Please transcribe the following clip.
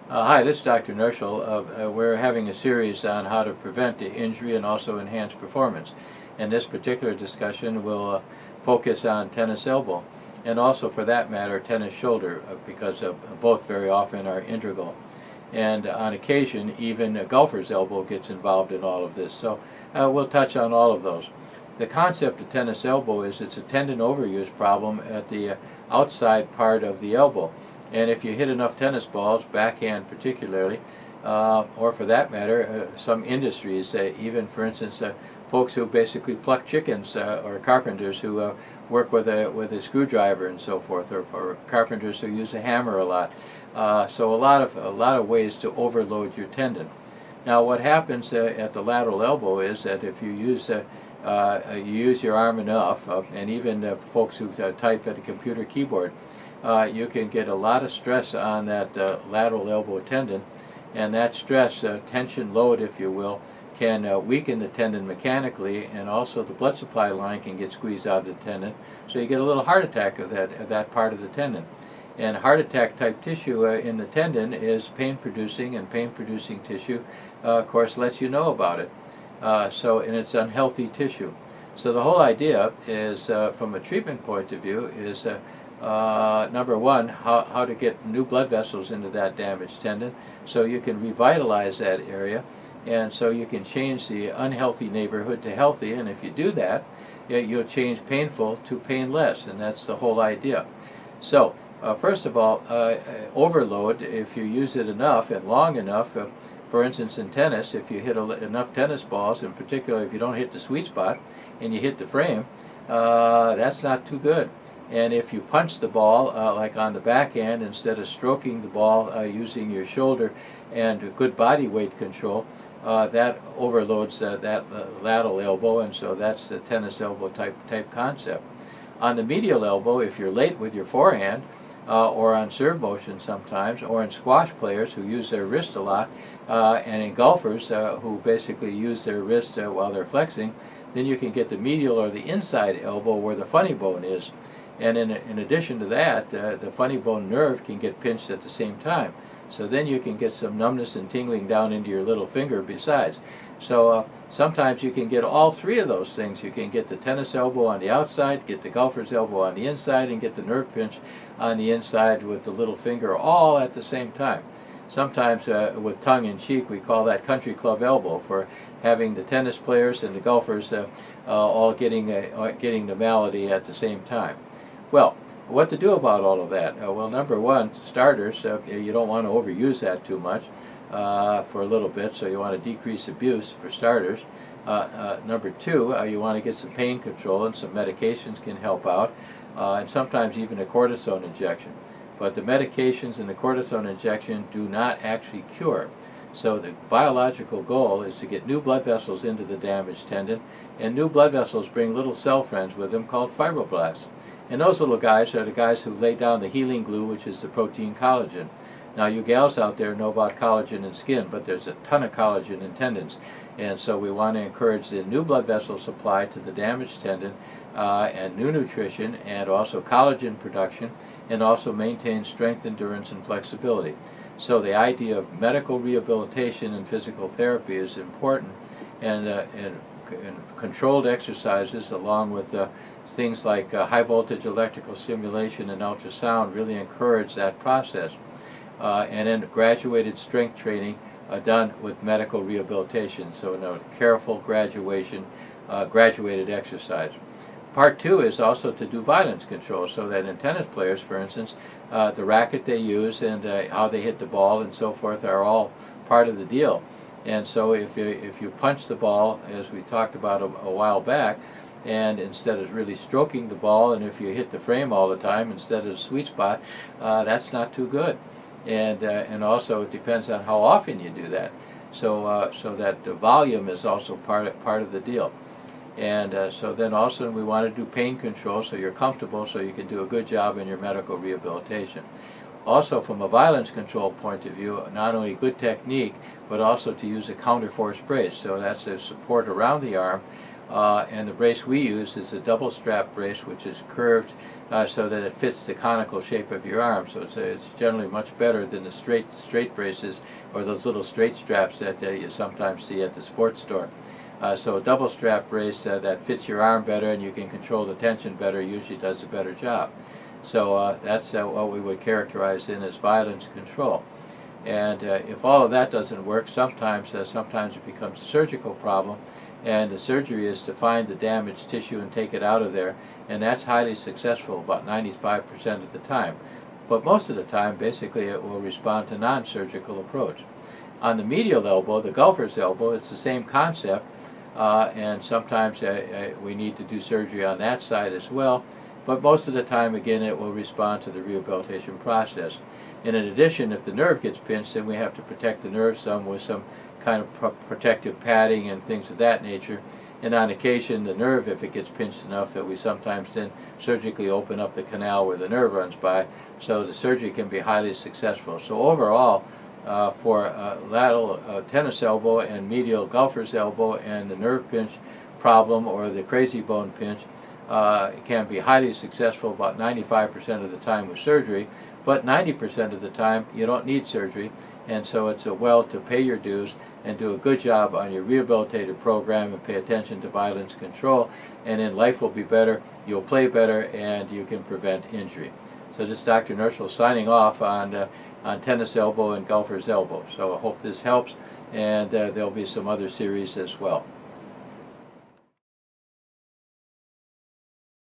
Hi, this is Dr. Nirschl. We're having a series on how to prevent injury and also enhance performance. And this particular discussion will focus on tennis elbow and also, for that matter, tennis shoulder because both very often are integral. And on occasion, even a golfer's elbow gets involved in all of this. So we'll touch on all of those. The concept of tennis elbow is it's a tendon overuse problem at the outside part of the elbow. And if you hit enough tennis balls, backhand particularly, or for that matter, some industries, even for instance, folks who basically pluck chickens or carpenters who work with a screwdriver and so forth, or carpenters who use a hammer a lot. So a lot of ways to overload your tendon. Now, what happens at the lateral elbow is that if you use your arm enough, and even folks who type at a computer keyboard, you can get a lot of stress on that lateral elbow tendon, and that stress, tension load if you will, can weaken the tendon mechanically, and also the blood supply line can get squeezed out of the tendon, so you get a little heart attack of that part of the tendon. And heart attack type tissue in the tendon is pain producing, and pain producing tissue of course lets you know about it. And it's unhealthy tissue. So the whole idea is, from a treatment point of view, is number one, how to get new blood vessels into that damaged tendon so you can revitalize that area, and so you can change the unhealthy neighborhood to healthy. And if you do that, you'll change painful to painless, and that's the whole idea. So first of all, overload, if you use it enough and long enough, for instance in tennis, if you hit enough tennis balls, in particular if you don't hit the sweet spot and you hit the frame, that's not too good. And if you punch the ball, like on the backhand, instead of stroking the ball using your shoulder and good body weight control, that overloads that lateral elbow, and so that's the tennis elbow type concept. On the medial elbow, if you're late with your forehand, or on serve motion sometimes, or in squash players who use their wrist a lot, and in golfers who basically use their wrist while they're flexing, then you can get the medial or the inside elbow where the funny bone is. And in addition to that, the funny bone nerve can get pinched at the same time. So then you can get some numbness and tingling down into your little finger besides. So sometimes you can get all three of those things. You can get the tennis elbow on the outside, get the golfer's elbow on the inside, and get the nerve pinch on the inside with the little finger all at the same time. Sometimes with tongue-in-cheek, we call that country club elbow, for having the tennis players and the golfers all getting the malady at the same time. Well, what to do about all of that? Well, number one, starters, you don't want to overuse that too much for a little bit, so you want to decrease abuse for starters. Number two, you want to get some pain control, and some medications can help out, and sometimes even a cortisone injection. But the medications and the cortisone injection do not actually cure. So the biological goal is to get new blood vessels into the damaged tendon, and new blood vessels bring little cell friends with them called fibroblasts. And those little guys are the guys who lay down the healing glue, which is the protein collagen. Now, you gals out there know about collagen in skin, but there's a ton of collagen in tendons. And so we want to encourage the new blood vessel supply to the damaged tendon, and new nutrition, and also collagen production, and also maintain strength, endurance, and flexibility. So the idea of medical rehabilitation and physical therapy is important, and controlled exercises along with things like high voltage electrical stimulation and ultrasound really encourage that process. And then graduated strength training done with medical rehabilitation, so careful graduated exercise. Part two is also to do violence control, so that in tennis players, for instance, the racket they use and how they hit the ball and so forth are all part of the deal. And so if you punch the ball, as we talked about a while back, and instead of really stroking the ball, and if you hit the frame all the time instead of the sweet spot, that's not too good. And also it depends on how often you do that. So that the volume is also part of the deal. And so then also we want to do pain control so you're comfortable, so you can do a good job in your medical rehabilitation. Also, from a violence control point of view, not only good technique, but also to use a counterforce brace. So that's a support around the arm And the brace we use is a double strap brace, which is curved so that it fits the conical shape of your arm. So it's generally much better than the straight braces or those little straight straps that you sometimes see at the sports store. So a double strap brace that fits your arm better and you can control the tension better usually does a better job. So that's what we would characterize in as violence control. And if all of that doesn't work, sometimes it becomes a surgical problem, and the surgery is to find the damaged tissue and take it out of there, and that's highly successful about 95% of the time. But most of the time, basically, it will respond to non-surgical approach. On the medial elbow, the golfer's elbow, it's the same concept, and sometimes we need to do surgery on that side as well, but most of the time, again, it will respond to the rehabilitation process. And in addition, if the nerve gets pinched, then we have to protect the nerve some with some kind of protective padding and things of that nature. And on occasion, the nerve, if it gets pinched enough, that we sometimes then surgically open up the canal where the nerve runs by, so the surgery can be highly successful. So overall, for lateral tennis elbow and medial golfer's elbow and the nerve pinch problem or the crazy bone pinch, it can be highly successful about 95% of the time with surgery, but 90% of the time you don't need surgery, and so it's well to pay your dues and do a good job on your rehabilitative program and pay attention to violence control, and then life will be better, you'll play better, and you can prevent injury. So this is Dr. Nirschl signing off on tennis elbow and golfer's elbow. So I hope this helps, and there'll be some other series as well.